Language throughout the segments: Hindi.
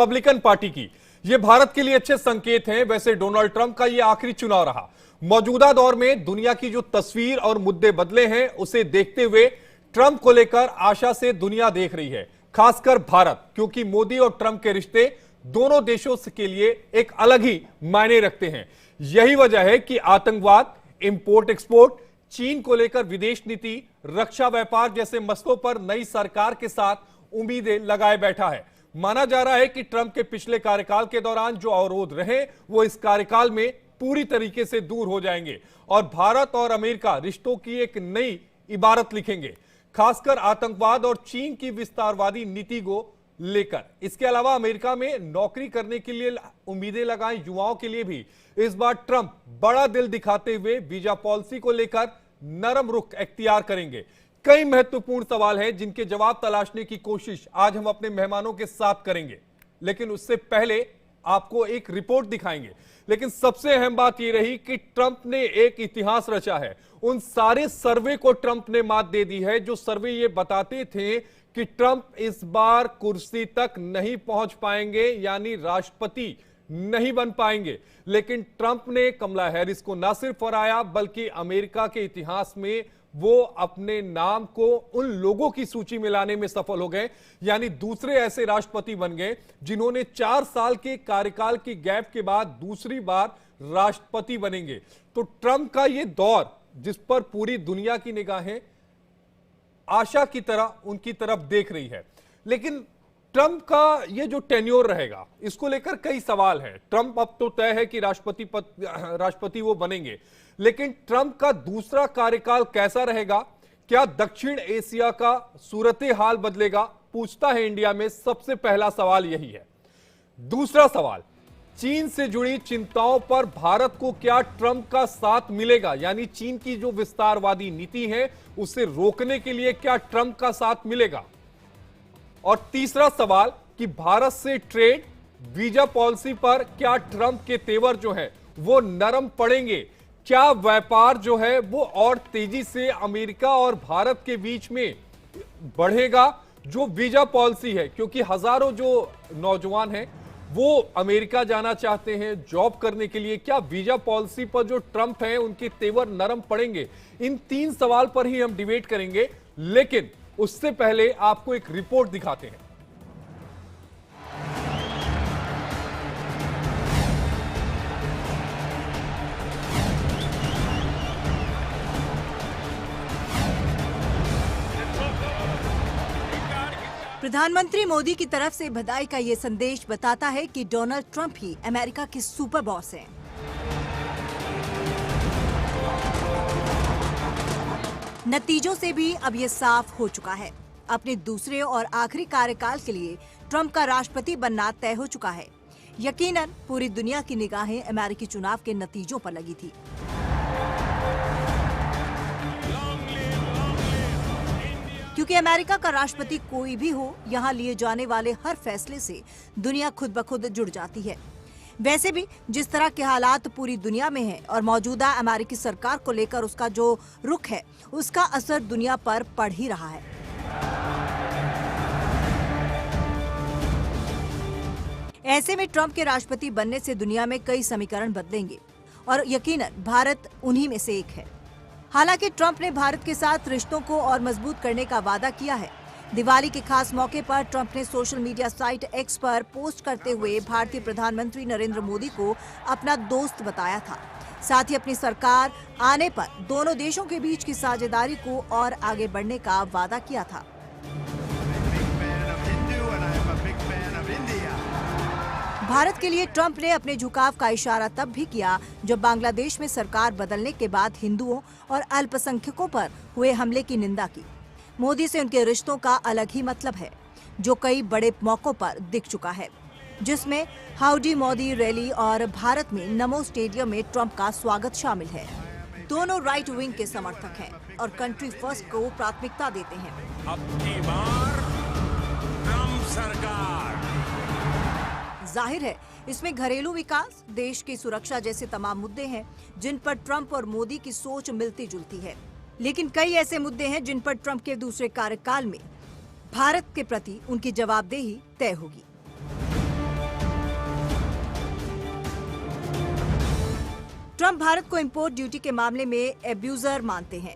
रिपब्लिकन पार्टी की। ये भारत के लिए अच्छे संकेत हैं। वैसे डोनाल्ड ट्रंप का ये आखिरी चुनाव रहा। मौजूदा दौर में दुनिया की जो तस्वीर और मुद्दे बदले हैं, उसे देखते हुए ट्रंप को लेकर आशा से दुनिया देख रही है, खासकर भारत, क्योंकि मोदी और ट्रंप के रिश्ते दोनों देशों के लिए एक अलग ही मायने रखते हैं। यही वजह है कि आतंकवाद, इंपोर्ट एक्सपोर्ट, चीन को लेकर विदेश नीति, रक्षा व्यापार जैसे मसलों पर नई सरकार के साथ उम्मीदें लगाए बैठा है। माना जा रहा है कि ट्रंप के पिछले कार्यकाल के दौरान जो अवरोध रहे, वो इस कार्यकाल में पूरी तरीके से दूर हो जाएंगे और भारत और अमेरिका रिश्तों की एक नई इबारत लिखेंगे, खासकर आतंकवाद और चीन की विस्तारवादी नीति को लेकर। इसके अलावा अमेरिका में नौकरी करने के लिए उम्मीदें लगाए युवाओं के लिए भी इस बार ट्रंप बड़ा दिल दिखाते हुए वीजा पॉलिसी को लेकर नरम रुख इख्तियार करेंगे। कई महत्वपूर्ण सवाल हैं जिनके जवाब तलाशने की कोशिश आज हम अपने मेहमानों के साथ करेंगे, लेकिन उससे पहले आपको एक रिपोर्ट दिखाएंगे। लेकिन सबसे अहम बात यह रही कि ट्रंप ने एक इतिहास रचा है। उन सारे सर्वे को ट्रंप ने मात दे दी है जो सर्वे ये बताते थे कि ट्रंप इस बार कुर्सी तक नहीं पहुंच पाएंगे, यानी राष्ट्रपति नहीं बन पाएंगे। लेकिन ट्रंप ने कमला हैरिस को न सिर्फ हराया, बल्कि अमेरिका के इतिहास में वो अपने नाम को उन लोगों की सूची में लाने में सफल हो गए, यानी दूसरे ऐसे राष्ट्रपति बन गए जिन्होंने 4 साल के कार्यकाल की गैप के बाद दूसरी बार राष्ट्रपति बनेंगे। तो ट्रंप का ये दौर, जिस पर पूरी दुनिया की निगाहें आशा की तरह उनकी तरफ देख रही है, लेकिन ट्रंप का ये जो टेन्योर रहेगा, इसको लेकर कई सवाल हैं। ट्रंप अब तो तय है कि राष्ट्रपति वो बनेंगे, लेकिन ट्रंप का दूसरा कार्यकाल कैसा रहेगा? क्या दक्षिण एशिया का सूरत हाल बदलेगा? पूछता है इंडिया में सबसे पहला सवाल यही है। दूसरा सवाल, चीन से जुड़ी चिंताओं पर भारत को क्या ट्रंप का साथ मिलेगा? यानी चीन की जो विस्तारवादी नीति है, उसे रोकने के लिए क्या ट्रंप का साथ मिलेगा? और तीसरा सवाल कि भारत से ट्रेड, वीजा पॉलिसी पर क्या ट्रंप के तेवर जो है वो नरम पड़ेंगे? क्या व्यापार जो है वो और तेजी से अमेरिका और भारत के बीच में बढ़ेगा? जो वीजा पॉलिसी है, क्योंकि हजारों जो नौजवान हैं वो अमेरिका जाना चाहते हैं जॉब करने के लिए, क्या वीजा पॉलिसी पर जो ट्रंप है उनके तेवर नरम पड़ेंगे? इन 3 सवाल पर ही हम डिबेट करेंगे, लेकिन उससे पहले आपको एक रिपोर्ट दिखाते हैं। प्रधानमंत्री मोदी की तरफ से बधाई का ये संदेश बताता है कि डोनाल्ड ट्रंप ही अमेरिका के सुपर बॉस हैं। नतीजों से भी अब ये साफ हो चुका है। अपने दूसरे और आखिरी कार्यकाल के लिए ट्रंप का राष्ट्रपति बनना तय हो चुका है। यकीनन पूरी दुनिया की निगाहें अमेरिकी चुनाव के नतीजों पर लगी थी। क्योंकि अमेरिका का राष्ट्रपति कोई भी हो, यहाँ लिए जाने वाले हर फैसले से दुनिया खुद ब खुद जुड़ जाती है। वैसे भी जिस तरह के हालात पूरी दुनिया में हैं और मौजूदा अमेरिकी सरकार को लेकर उसका जो रुख है, उसका असर दुनिया पर पड़ ही रहा है। ऐसे में ट्रंप के राष्ट्रपति बनने से दुनिया में कई समीकरण बदलेंगे और यकीनन भारत उन्हीं में से एक है। हालांकि ट्रंप ने भारत के साथ रिश्तों को और मजबूत करने का वादा किया है। दिवाली के खास मौके पर ट्रंप ने सोशल मीडिया साइट एक्स पर पोस्ट करते हुए भारतीय प्रधानमंत्री नरेंद्र मोदी को अपना दोस्त बताया था। साथ ही अपनी सरकार आने पर दोनों देशों के बीच की साझेदारी को और आगे बढ़ने का वादा किया था। भारत के लिए ट्रंप ने अपने झुकाव का इशारा तब भी किया जब बांग्लादेश में सरकार बदलने के बाद हिंदुओं और अल्पसंख्यकों पर हुए हमले की निंदा की। मोदी से उनके रिश्तों का अलग ही मतलब है, जो कई बड़े मौकों पर दिख चुका है, जिसमें हाउडी मोदी रैली और भारत में नमो स्टेडियम में ट्रंप का स्वागत शामिल है। दोनों राइट विंग के समर्थक हैं और कंट्री फर्स्ट को प्राथमिकता देते हैं। अब की बार ट्रंप सरकार। जाहिर है इसमें घरेलू विकास, देश की सुरक्षा जैसे तमाम मुद्दे हैं जिन पर ट्रंप और मोदी की सोच मिलती जुलती है। लेकिन कई ऐसे मुद्दे हैं जिन पर ट्रंप के दूसरे कार्यकाल में भारत के प्रति उनकी जवाबदेही तय होगी। ट्रंप भारत को इंपोर्ट ड्यूटी के मामले में एब्यूजर मानते हैं।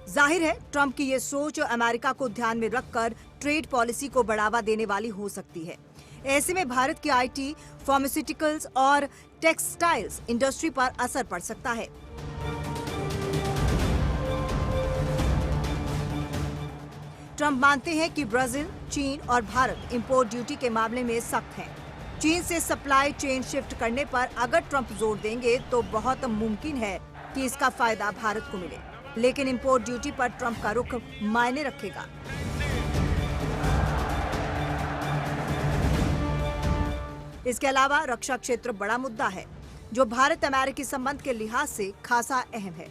जाहिर है ट्रंप की ये सोच अमेरिका को ध्यान में रखकर ट्रेड पॉलिसी को बढ़ावा देने वाली हो सकती है। ऐसे में भारत की आईटी, फार्मास्यूटिकल्स और टेक्सटाइल्स इंडस्ट्री पर असर पड़ सकता है। ट्रंप मानते हैं कि ब्राजील, चीन और भारत इंपोर्ट ड्यूटी के मामले में सख्त हैं। चीन से सप्लाई चेन शिफ्ट करने पर अगर ट्रंप जोर देंगे तो बहुत मुमकिन है कि इसका फायदा भारत को मिले, लेकिन इंपोर्ट ड्यूटी पर ट्रंप का रुख मायने रखेगा। इसके अलावा रक्षा क्षेत्र बड़ा मुद्दा है, जो भारत अमेरिकी संबंध के लिहाज से खासा अहम है।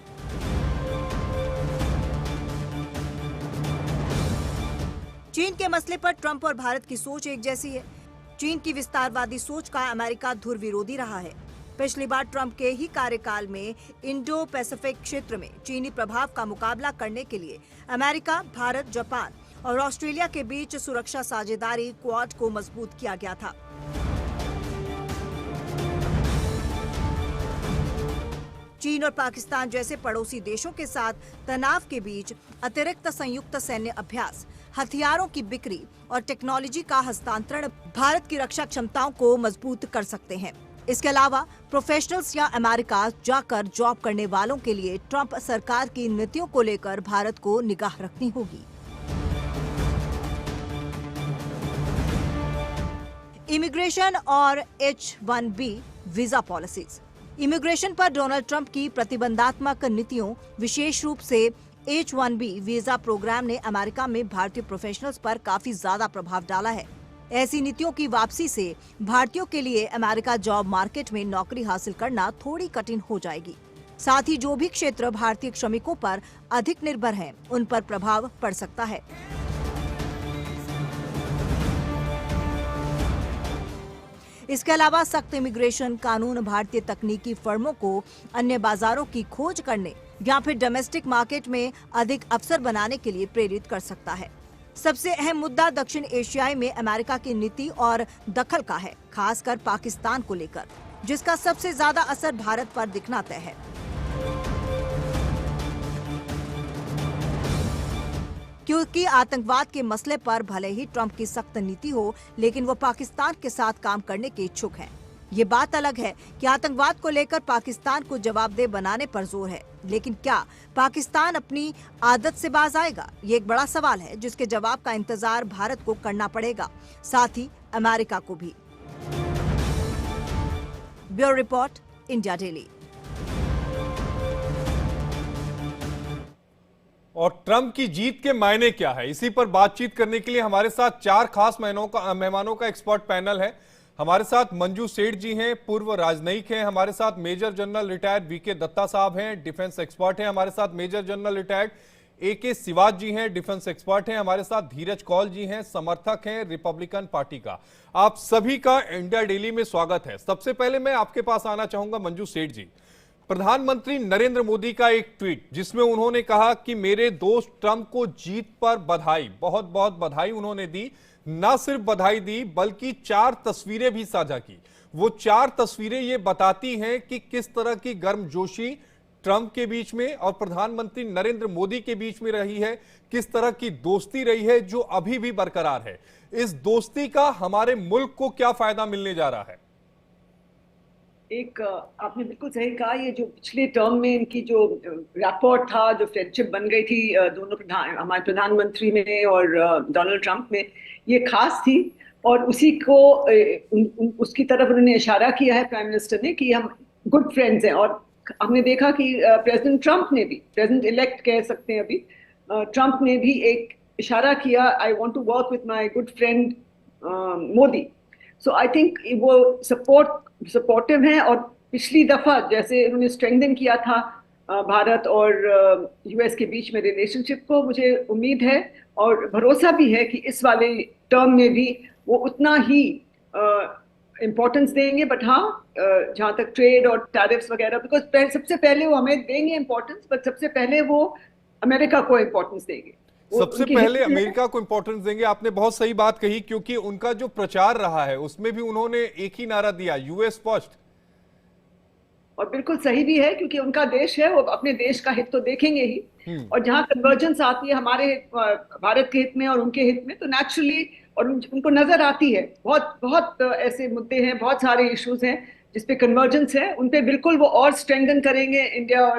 चीन के मसले पर ट्रंप और भारत की सोच एक जैसी है। चीन की विस्तारवादी सोच का अमेरिका धुर विरोधी रहा है। पिछली बार ट्रंप के ही कार्यकाल में इंडो पैसिफिक क्षेत्र में चीनी प्रभाव का मुकाबला करने के लिए अमेरिका, भारत, जापान और ऑस्ट्रेलिया के बीच सुरक्षा साझेदारी क्वाड को मजबूत किया गया था। चीन और पाकिस्तान जैसे पड़ोसी देशों के साथ तनाव के बीच अतिरिक्त संयुक्त सैन्य अभ्यास, हथियारों की बिक्री और टेक्नोलॉजी का हस्तांतरण भारत की रक्षा क्षमताओं को मजबूत कर सकते हैं। इसके अलावा प्रोफेशनल्स या अमेरिका जाकर जॉब करने वालों के लिए ट्रंप सरकार की नीतियों को लेकर भारत को निगाह रखनी होगी। इमिग्रेशन और H-1B वीजा पॉलिसीज। इमिग्रेशन पर डोनाल्ड ट्रंप की प्रतिबंधात्मक नीतियों, विशेष रूप से H-1B वीजा प्रोग्राम ने अमेरिका में भारतीय प्रोफेशनल्स पर काफी ज्यादा प्रभाव डाला है। ऐसी नीतियों की वापसी से भारतीयों के लिए अमेरिका जॉब मार्केट में नौकरी हासिल करना थोड़ी कठिन हो जाएगी। साथ ही जो भी क्षेत्र भारतीय श्रमिकों पर अधिक निर्भर हैं, उन पर प्रभाव पड़ सकता है। इसके अलावा सख्त इमिग्रेशन कानून भारतीय तकनीकी फर्मों को अन्य बाजारों की खोज करने या फिर डोमेस्टिक मार्केट में अधिक अवसर बनाने के लिए प्रेरित कर सकता है। सबसे अहम मुद्दा दक्षिण एशियाई में अमेरिका की नीति और दखल का है, खासकर पाकिस्तान को लेकर, जिसका सबसे ज्यादा असर भारत पर दिखना तय है। क्योंकि आतंकवाद के मसले पर भले ही ट्रंप की सख्त नीति हो, लेकिन वो पाकिस्तान के साथ काम करने के इच्छुक हैं। ये बात अलग है कि आतंकवाद को लेकर पाकिस्तान को जवाबदेह बनाने पर जोर है, लेकिन क्या पाकिस्तान अपनी आदत से बाज आएगा? ये एक बड़ा सवाल है, जिसके जवाब का इंतजार भारत को करना पड़ेगा, साथ ही अमेरिका को भी। Bureau report, India daily. और ट्रंप की जीत के मायने क्या है, इसी पर बातचीत करने के लिए हमारे साथ 4 खास मेहमानों का एक्सपर्ट पैनल है। हमारे साथ मंजू सेठ जी हैं, पूर्व राजनयिक हैं। हमारे साथ major general retired VK Datta साहब हैं, डिफेंस एक्सपर्ट हैं। हमारे साथ major general retired AK Sivaj ji हैं, डिफेंस एक्सपर्ट हैं। हमारे साथ धीरज कौल जी हैं, समर्थक हैं रिपब्लिकन पार्टी का। आप सभी का इंडिया डेली में स्वागत है। सबसे पहले मैं आपके पास आना चाहूंगा मंजू सेठ जी। प्रधानमंत्री नरेंद्र मोदी का एक ट्वीट, जिसमें उन्होंने कहा कि मेरे दोस्त ट्रंप को जीत पर बधाई, बहुत बहुत बधाई उन्होंने दी। न सिर्फ बधाई दी, बल्कि 4 तस्वीरें भी साझा की। वो 4 तस्वीरें ये बताती हैं कि किस तरह की गर्मजोशी ट्रंप के बीच में और प्रधानमंत्री नरेंद्र मोदी के बीच में रही है, किस तरह की दोस्ती रही है जो अभी भी बरकरार है। इस दोस्ती का हमारे मुल्क को क्या फायदा मिलने जा रहा है? आपने बिल्कुल सही कहा। ये जो पिछले टर्म में इनकी जो रैपोर्ट था, जो फ्रेंडशिप बन गई थी दोनों हमारे प्रधानमंत्री में और डोनाल्ड ट्रंप में, ये खास थी। और उसी को उसकी तरफ उन्होंने इशारा किया है प्राइम मिनिस्टर ने कि हम गुड फ्रेंड्स हैं। और हमने देखा कि प्रेसिडेंट ट्रंप ने भी, प्रेसिडेंट इलेक्ट कह सकते हैं अभी, ट्रंप ने भी एक इशारा किया, I want to work with my good friend Modi. So I think वो सपोर्टिव हैं। और पिछली दफा जैसे उन्होंने स्ट्रेंथन किया था भारत और US के बीच में रिलेशनशिप को, मुझे उम्मीद है और भरोसा भी है कि इस वाले टर्म में भी वो उतना ही इम्पोर्टेंस देंगे। बट हाँ, जहाँ तक ट्रेड और टैरिफ्स वगैरह, बिकॉज सबसे पहले वो हमें देंगे इम्पोर्टेंस, बट सबसे पहले वो अमेरिका को इम्पोर्टेंस देंगे। सबसे पहले अमेरिका को इंपॉर्टेंस देंगे। आपने बहुत सही बात कही, क्योंकि उनका जो प्रचार रहा है उसमें भी उन्होंने एक ही नारा दिया, US फर्स्ट। और बिल्कुल सही भी है, क्योंकि उनका देश है, वो अपने देश का हित तो देखेंगे ही। और जहाँ कन्वर्जेंस आती है हमारे भारत के हित में और उनके हित में, तो नेचुरली और उनको नजर आती है, बहुत बहुत ऐसे मुद्दे हैं, बहुत सारे इश्यूज हैं जिसपे कन्वर्जेंस है, उन पे बिल्कुल वो और स्ट्रेंथन करेंगे इंडिया और